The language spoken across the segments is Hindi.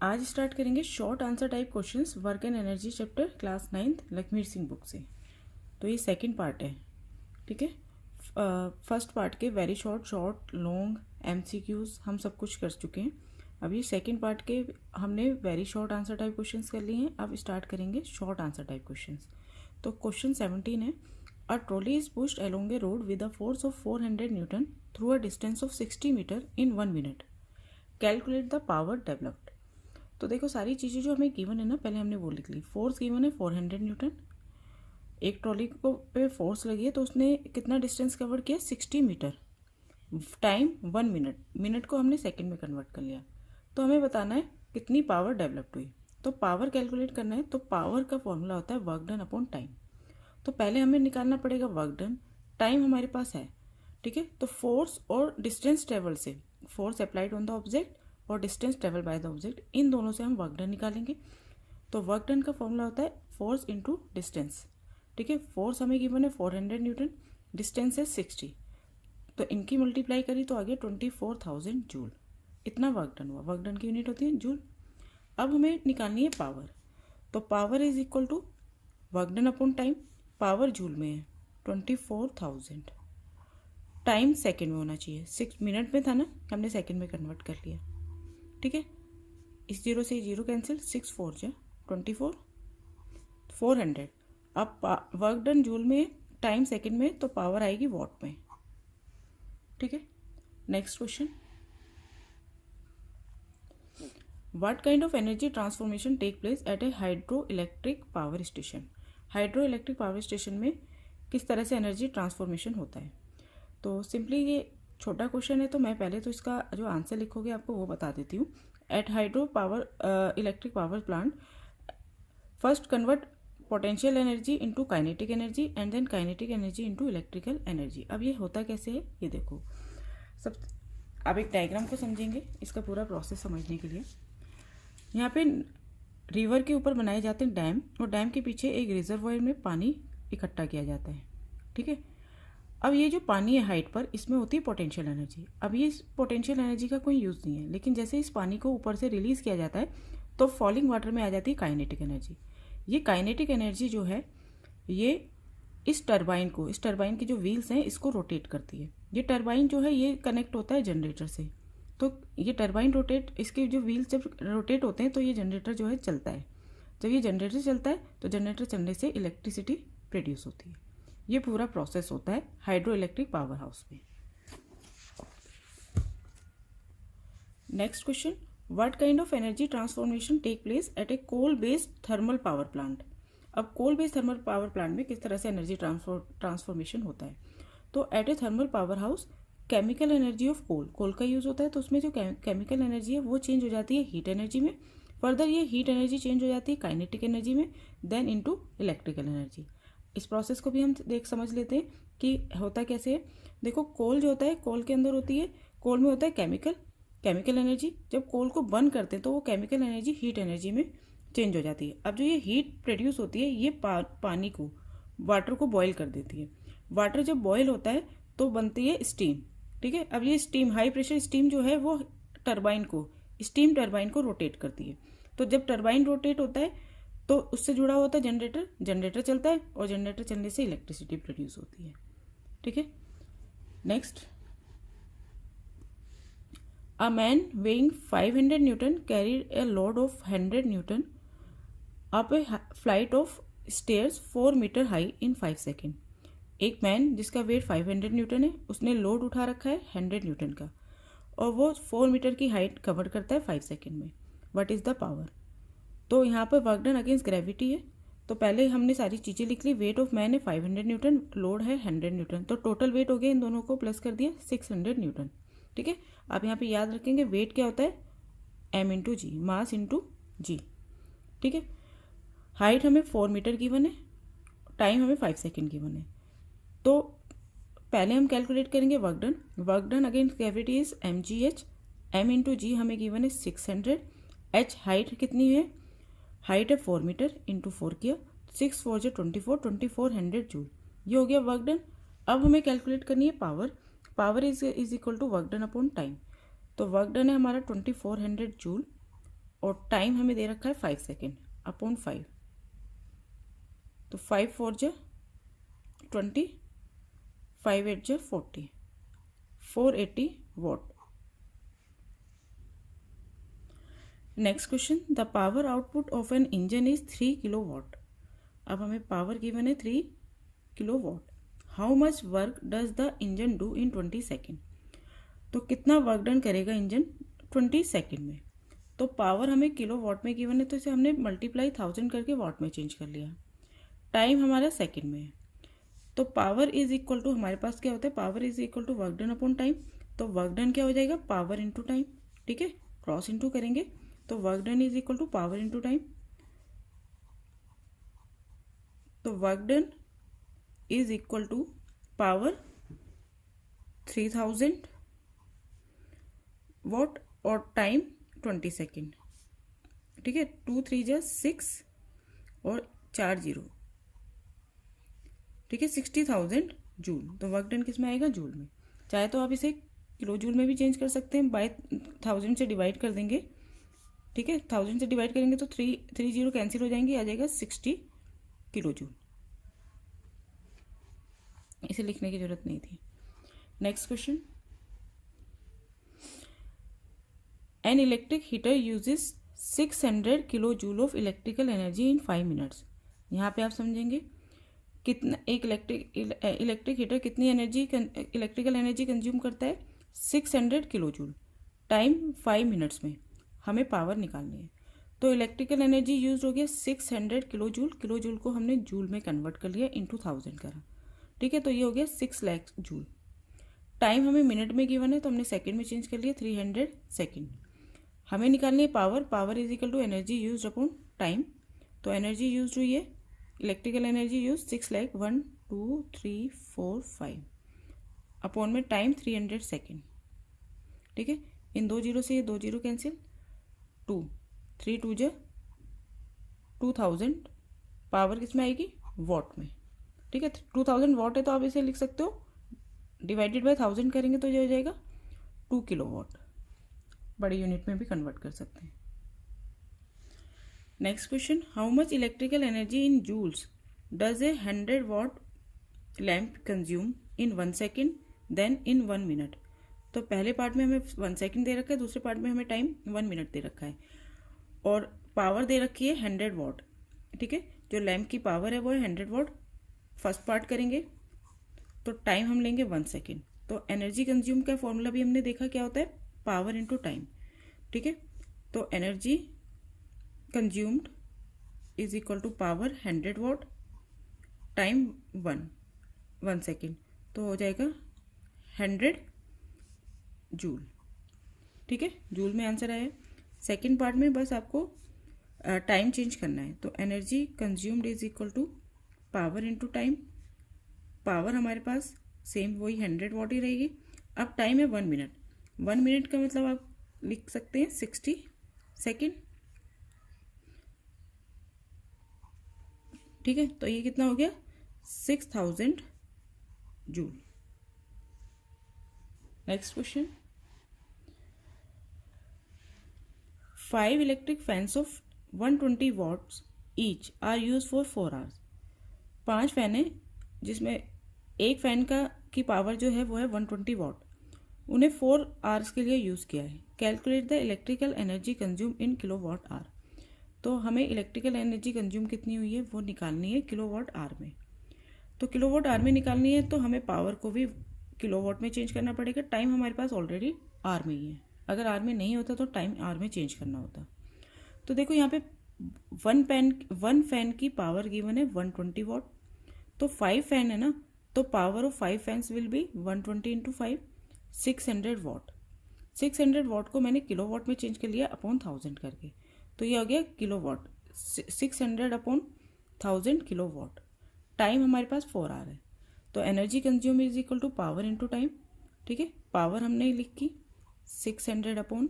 आज स्टार्ट करेंगे short answer type questions work and energy chapter class 9th Lakhmir Singh book से। तो ये सेकंड पार्ट है, ठीक है। फर्स्ट पार्ट के very short, short, long, MCQs हम सब कुछ कर चुके हैं। अभी सेकंड पार्ट के हमने very short answer type questions कर लिए हैं। अब स्टार्ट करेंगे शॉर्ट आंसर टाइप क्वेश्चंस। तो क्वेश्चन 17 है, a trolley is pushed along a road with a force of 400 newton through a distance of 60 metre in 1 minute. Calculate the power developed. तो देखो सारी चीज़ें जो हमें गिवन है ना, पहले हमने वो लिख ली। फोर्स गिवन है 400 न्यूटन, एक ट्रॉली को पे फोर्स लगी है तो उसने कितना डिस्टेंस कवर किया 60 मीटर, टाइम 1 मिनट, मिनट को हमने सेकंड में कन्वर्ट कर लिया। तो हमें बताना है कितनी पावर डेवलप्ड हुई। तो पावर कैलकुलेट करना है तो पावर का फॉर्मूला होता है वर्क डन अपॉन टाइम। तो पहले हमें निकालना पड़ेगा वर्क डन, टाइम हमारे पास है, ठीक है। तो फोर्स और डिस्टेंस ट्रेवल से, force applied on the object और distance travel by the object, इन दोनों से हम वर्क डन निकालेंगे। तो वर्क डन का फॉर्मूला होता है फोर्स इंटू डिस्टेंस, ठीक है। फोर्स हमें गिवन है 400 न्यूटन, डिस्टेंस है 60, तो इनकी मल्टीप्लाई करी तो आ गया 24,000 जूल। इतना वर्क डन हुआ। वर्क डन की यूनिट होती है जूल। अब हमें निकालनी है पावर। तो power is equal to work done upon time. Power joule में है 24,000, टाइम सेकेंड में होना चाहिए। 6 मिनट में था ना, हमने सेकेंड में कन्वर्ट कर लिया, ठीक है। इस जीरो से जीरो कैंसिल, 6 4 जा 24, 400। अब वर्क डन जूल में, टाइम सेकंड में, तो पावर आएगी वॉट में, ठीक है। Next question, what kind of energy transformation take place at a hydro electric power station. Hydro electric power station में किस तरह से एनर्जी ट्रांसफॉर्मेशन होता है। तो सिंपली ये छोटा क्वेश्चन है, तो मैं पहले तो इसका जो आंसर लिखोगे आपको वो बता देती हूँ। At hydro power electric power plant, first convert potential energy into kinetic energy and then kinetic energy into electrical energy. अब ये होता कैसे है ये देखो। सब अब एक डायग्राम को समझेंगे इसका पूरा प्रोसेस समझने के लिए। यहाँ पे रिवर के ऊपर बनाए जाते हैं डैम, और डैम के पीछे एक रिजर्वॉयर में पानी इकट्ठा किया जाता है, ठीक है। अब ये जो पानी है हाइट पर, इसमें होती है पोटेंशियल एनर्जी। अब ये पोटेंशियल एनर्जी का कोई यूज़ नहीं है, लेकिन जैसे इस पानी को ऊपर से रिलीज किया जाता है तो फॉलिंग वाटर में आ जाती है काइनेटिक एनर्जी। ये काइनेटिक एनर्जी जो है ये इस टरबाइन को, इस टरबाइन की जो व्हील्स हैं इसको रोटेट करती है। ये टरबाइन जो है ये कनेक्ट होता है जनरेटर से, तो ये टरबाइन रोटेट, इसके जो व्हील्स जब रोटेट होते हैं तो ये जनरेटर जो है चलता है। जब ये जनरेटर चलता है तो जनरेटर चलने से इलेक्ट्रिसिटी प्रोड्यूस होती है। ये पूरा प्रोसेस होता है हाइड्रो इलेक्ट्रिक पावर हाउस में। Next question, what kind of energy transformation take place at a coal based thermal power plant. अब coal based thermal power plant में किस तरह से एनर्जी ट्रांसफॉर्मेशन होता है। तो at a thermal power house, chemical energy of coal, coal का यूज होता है, तो उसमें जो केमिकल एनर्जी है वो चेंज हो जाती है हीट एनर्जी में। फर्दर ये हीट एनर्जी चेंज हो जाती है काइनेटिक एनर्जी में, देन इनटू इलेक्ट्रिकल एनर्जी। इस प्रोसेस को भी हम समझ लेते हैं कि होता कैसे है। देखो कोल जो होता है, कोल के अंदर होती है, कोल में होता है केमिकल एनर्जी। जब कोल को बर्न करते हैं तो वो केमिकल एनर्जी हीट एनर्जी में चेंज हो जाती है। अब जो ये हीट प्रोड्यूस होती है ये पानी को, वाटर को बॉयल कर देती है। वाटर जब बॉयल होता है तो बनती है स्टीम, ठीक है। अब ये स्टीम, हाई प्रेशर स्टीम जो है वो स्टीम टरबाइन को रोटेट करती है। तो जब टरबाइन रोटेट होता है तो उससे जुड़ा होता है जनरेटर, जनरेटर चलता है और जनरेटर चलने से इलेक्ट्रिसिटी प्रोड्यूस होती है, ठीक है। Next, a man weighing 500 newton carried a load of 100 newton up a flight of stairs 4 metre high in 5 second. एक मैन जिसका वेट 500 न्यूटन है, उसने लोड उठा रखा है 100 न्यूटन का, और वो 4 मीटर की हाइट कवर करता है 5 सेकेंड में। What is the power. तो यहाँ पर वर्क डन अगेंस्ट ग्रेविटी है, तो पहले हमने सारी चीज़ें लिख ली। वेट ऑफ मैन है 500 न्यूटन, लोड है 100 न्यूटन, तो टोटल वेट हो गया, इन दोनों को प्लस कर दिया 600 न्यूटन, ठीक है। आप यहाँ पे याद रखेंगे वेट क्या होता है, m इंटू जी, मास इंटू जी, ठीक है। हाइट हमें 4 मीटर गिवन है, टाइम हमें 5 सेकेंड गिवन है। तो पहले हम कैलकुलेट करेंगे work done. Work done against gravity is mgh, m into G हमें गिवन है 600, h हाइट कितनी है, हाइट है 4 मीटर, इंटू 4 किया, 6 4 जो 24, 2400 जूल। ये हो गया वर्क डन। अब हमें कैलकुलेट करनी है power. Power is equal to work done upon time. तो वर्क डन है हमारा 2400 जूल, और टाइम हमें दे रखा है 5 सेकेंड अपॉन 5, तो 5 4 जा 20, 5 8 जा 40, 480 watt. Next question, the power output of an engine is 3 kilowatt. अब हमें पावर गिवन है 3 kilowatt. How much work does the engine do in 20 second. तो कितना वर्क डन करेगा इंजन 20 सेकेंड में। तो पावर हमें किलो वॉट में गिवन है, तो इसे हमने मल्टीप्लाई 1000 करके वॉट में चेंज कर लिया। टाइम हमारा सेकेंड में है, तो पावर इज इक्वल टू हमारे पास क्या होता है, power is equal to work done upon time. तो वर्क डन क्या हो जाएगा, पावर इंटू टाइम। ठीक है, क्रॉस इंटू करेंगे तो work done is equal to power into time. तो work done is equal to power 3000 watt और टाइम 20 सेकेंड। ठीक है, 2 3 जा 6 और 4 0, ठीक है, 60,000 जूल। तो वर्क डन किस में आएगा, जूल में। चाहे तो आप इसे किलो जूल में भी चेंज कर सकते हैं, बाय 1000 से डिवाइड कर देंगे। ठीक है, 1000 से डिवाइड करेंगे तो 3 0 कैंसिल हो जाएंगे, आ जाएगा 60 किलो जूल। इसे लिखने की जरूरत नहीं थी। Next question, an electric heater uses 600 kilo joule of electrical energy in 5 minutes. यहाँ पे आप समझेंगे कितना एक इलेक्ट्रिक हीटर कितनी इलेक्ट्रिकल एनर्जी कंज्यूम करता है, 600 किलो जूल। टाइम 5 मिनट्स में हमें पावर निकालनी है। तो इलेक्ट्रिकल एनर्जी यूज हो गया 600 किलो जूल। किलो जूल को हमने जूल में कन्वर्ट कर लिया, इंटू 1000 करा। ठीक है, तो ये हो गया 6 लाख जूल। टाइम हमें मिनट में गिवन है, तो हमने सेकंड में चेंज कर लिया, 300 सेकंड। हमें निकालनी है power. Power is equal to energy use upon time. तो एनर्जी यूज हुई है, electrical energy use 6 lakh 1 2 3 4 5 upon में टाइम 300 सेकेंड। ठीक है, इन 2 जीरो से ये 2 जीरो कैंसिल, 2 3 2 जा 2000। पावर किस में आएगी, वॉट में। ठीक है, 2000 वॉट है, तो आप इसे लिख सकते हो डिवाइडेड बाय 1000 करेंगे तो ये हो जाएगा 2 किलो वॉट। बड़ी यूनिट में भी कन्वर्ट कर सकते हैं। Next question, how much electrical energy in joules does a 100 watt lamp consume in 1 second then in 1 minute. तो पहले पार्ट में हमें 1 सेकेंड दे रखा है, दूसरे पार्ट में हमें टाइम 1 मिनट दे रखा है, और पावर दे रखी है 100 वॉट। ठीक है, जो लैम्प की पावर है वो है 100 वॉट। फर्स्ट पार्ट करेंगे तो टाइम हम लेंगे 1 सेकेंड। तो एनर्जी कंज्यूम का फॉर्मूला भी हमने देखा क्या होता है, पावर इंटू टाइम। ठीक है, तो energy consumed is equal to power 100 watt, time 1 second, तो हो जाएगा 100 जूल। ठीक है, जूल में आंसर आया। सेकेंड पार्ट में बस आपको टाइम चेंज करना है। तो energy consumed is equal to power into time. Power हमारे पास सेम वही 100 वॉट ही रहेगी। अब टाइम है 1 मिनट। 1 मिनट का मतलब आप लिख सकते हैं 60 सेकेंड। ठीक है, तो ये कितना हो गया, 6000 joule. Next question, 5 electric fans of 120 watts each are use for 4 hours. 5 fan है जिसमें एक फैन की पावर जो है वो है 120 वॉट, उन्हें 4 आवर्स के लिए यूज़ किया है। Calculate the electrical energy consume in kilo watt hour. तो हमें इलेक्ट्रिकल एनर्जी कंज्यूम कितनी हुई है वो निकालनी है किलो वॉट आवर में। तो किलो वॉट आवर में निकालनी है तो हमें पावर को भी किलो वॉट में चेंज करना पड़ेगा। टाइम हमारे पास ऑलरेडी आवर में ही है, अगर आवर में नहीं होता तो टाइम आवर में चेंज करना होता। तो देखो यहाँ पे वन फैन की पावर गिवन है 120 वॉट, तो 5 फैन है ना, तो power of 5 fans will be 120 into 5, 600 what. 600 what को मैंने किलो वॉट में चेंज कर लिया अपॉन 1000 करके, तो ये हो गया kilowatt. 600 upon 1000 kilowatt. Time हमारे पास 4 आवर है, तो energy consume is equal to power into time. ठीक है, पावर हमने लिखी 600 अपॉन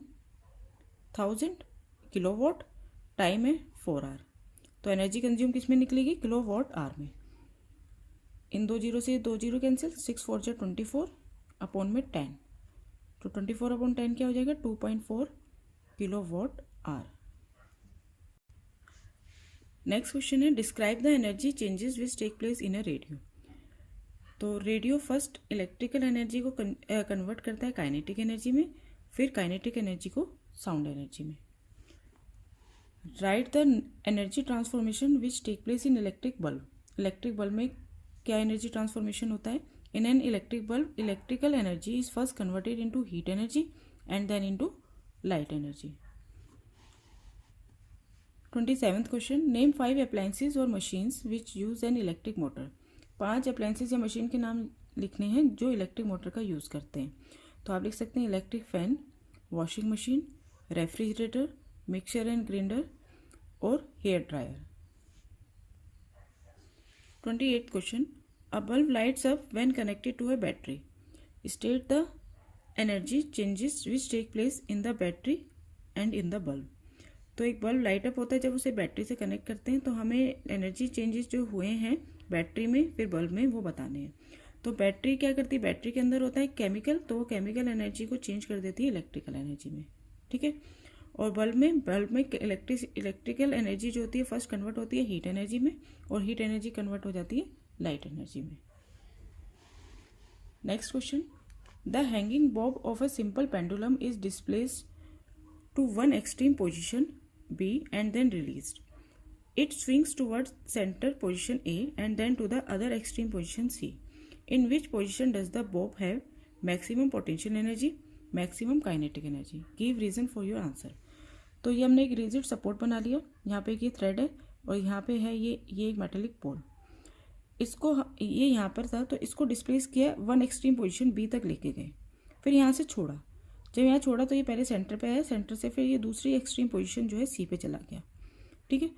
1000 किलो वॉट, टाइम है 4 आवर, तो एनर्जी कंज्यूम किस में निकलेगी, किलो वॉट आवर में। इन 2 जीरो से 2 जीरो कैंसिल, 6 4 जा 24 अपॉन में 10, तो 24 अपॉन 10 क्या हो जाएगा, 2.4 kilo what hour. Next question है describe the energy changes which take place in a radio. तो रेडियो फर्स्ट इलेक्ट्रिकल एनर्जी को कन्वर्ट करता है काइनेटिक एनर्जी में, फिर काइनेटिक एनर्जी को साउंड एनर्जी में। Write the energy transformation which take place in electric bulb. Electric bulb में क्या एनर्जी ट्रांसफॉर्मेशन होता है? In an electric bulb electrical energy is first converted into heat energy and then into light energy. 27th question name 5 appliances और machines which use an electric motor. 5 appliances या मशीन के नाम लिखने हैं जो इलेक्ट्रिक मोटर का यूज़ करते हैं। तो आप लिख सकते हैं electric fan, washing machine, refrigerator, mixer and grinder और hair dryer. 28th question a bulb lights up when connected to a battery. State the energy changes which take place in the battery and in the bulb. तो एक बल्ब लाइट अप होता है जब उसे बैटरी से कनेक्ट करते हैं, तो हमें एनर्जी चेंजेस जो हुए हैं बैटरी में फिर बल्ब में वो बताने हैं। तो बैटरी क्या करती है? बैटरी के अंदर होता है केमिकल, तो वो केमिकल एनर्जी को चेंज कर देती है इलेक्ट्रिकल एनर्जी में, ठीक है। और बल्ब में इलेक्ट्रिकल एनर्जी जो होती है फर्स्ट कन्वर्ट होती है हीट एनर्जी में, और हीट एनर्जी कन्वर्ट हो जाती है लाइट एनर्जी में। Next question the hanging bob of a simple pendulum is displaced to one extreme position B and then released. It swings towards center position A and then to the other extreme position C. In which position does the bob have maximum potential energy, maximum kinetic energy? Give reason for your answer. तो ये हमने एक रिजिड सपोर्ट बना लिया, यहाँ पे ये थ्रेड है और यहाँ पे है ये एक मेटेलिक पोल। इसको ये यहाँ पर था तो इसको डिस्प्लेस किया वन एक्सट्रीम पोजिशन B तक लेके गए, फिर यहाँ से छोड़ा। जब यहाँ छोड़ा तो ये पहले सेंटर पे आया, सेंटर से फिर ये दूसरी एक्सट्रीम पोजीशन जो है सी पे चला गया, ठीक है।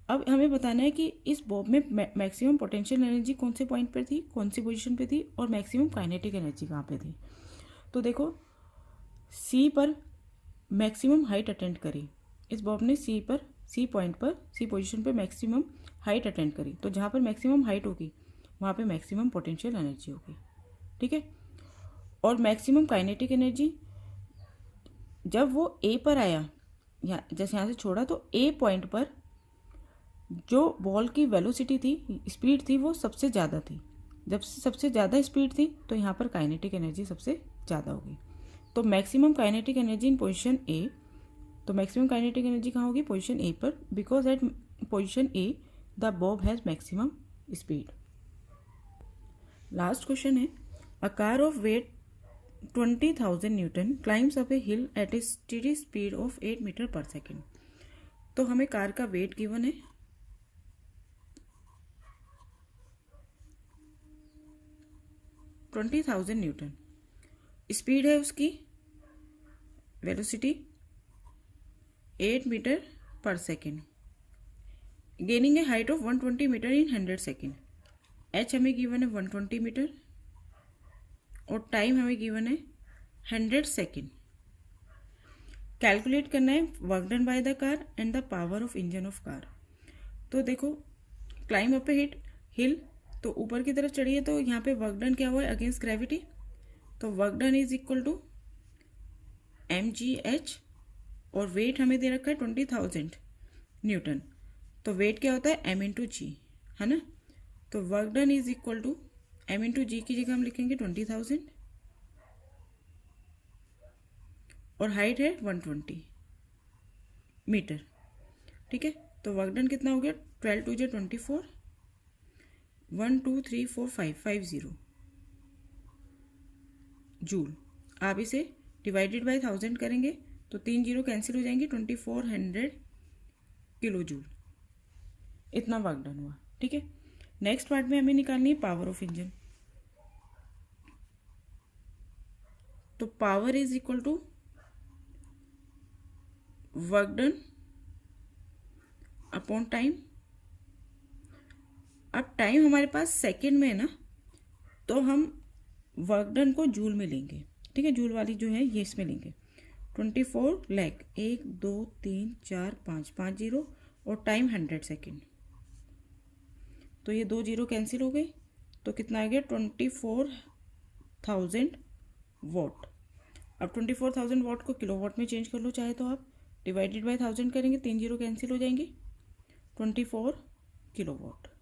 अब हमें बताना है कि इस बॉब में मैक्सिमम पोटेंशियल एनर्जी कौन से पॉइंट पर थी, कौन सी पोजीशन पे थी, और मैक्सिमम काइनेटिक एनर्जी कहाँ पे थी। तो देखो सी पर मैक्सिमम हाइट अटेंड करी, इस बॉब ने सी पॉइंट पर सी पोजीशन पर मैक्सिमम हाइट अटेंड करी, तो जहाँ पर मैक्सिमम हाइट होगी वहाँ पर मैक्सिमम पोटेंशियल एनर्जी होगी, ठीक है। और मैक्सिमम काइनेटिक एनर्जी जब वो ए पर आया, जैसे यहाँ से छोड़ा तो ए पॉइंट पर जो बॉल की वेलोसिटी थी, स्पीड थी, वो सबसे ज़्यादा थी। जब सबसे ज़्यादा स्पीड थी तो यहाँ पर काइनेटिक एनर्जी सबसे ज़्यादा होगी। तो maximum kinetic energy in position A, तो मैक्सिमम काइनेटिक एनर्जी कहाँ होगी? पोजीशन ए पर, because at position A the bob has maximum speed. Last question है a car of weight 20,000 newton climbs up a hill at a steady speed of 8 metre per second. तो हमें कार का वेट गिवन है, $20,000 न्यूटन, स्पीड है उसकी, velocity 8 metre per second, gaining a height of 120 metre in 100 second. H हमें गिवन है 120 मीटर और टाइम हमें गिवन है 100 सेकेंड। कैलकुलेट करना है work done by the car and the power of engine of car. तो देखो क्लाइम अप ए हिल, तो ऊपर की तरफ चढ़िए, तो यहाँ पे वर्क डन क्या हुआ है अगेंस्ट ग्रेविटी, तो work done is equal to mgh, और वेट हमें दे रखा है 20,000 न्यूटन, तो वेट क्या होता है m इंटू जी, है ना। तो work done is equal to m into G की जगह हम लिखेंगे 20,000 और हाइट है 120 मीटर, ठीक है। तो वर्क डन कितना हो गया? 12 2 24, 1 2 3 4 5 50 जूल। आप इसे डिवाइडेड बाय 1000 करेंगे तो 3 जीरो कैंसिल हो जाएंगे, 2400 किलो जूल, इतना वर्क डन हुआ, ठीक है। नेक्स्ट पार्ट में हमें निकालनी है पावर ऑफ इंजन। तो power is equal to work done upon time. अब टाइम हमारे पास सेकेंड में है ना, तो हम वर्क डन को जूल में लेंगे, ठीक है। जूल वाली जो है ये इसमें लेंगे। 24 लाख 1 2 3 4 5 जीरो और टाइम 100 सेकेंड, तो ये 2 जीरो कैंसिल हो गई, तो कितना आ गया 24,000 वॉट। अब 24,000 वॉट को किलोवाट में चेंज कर लो चाहे तो आप, डिवाइडेड बाय 1000 करेंगे, 3 जीरो कैंसिल हो जाएंगे, 24 किलोवाट।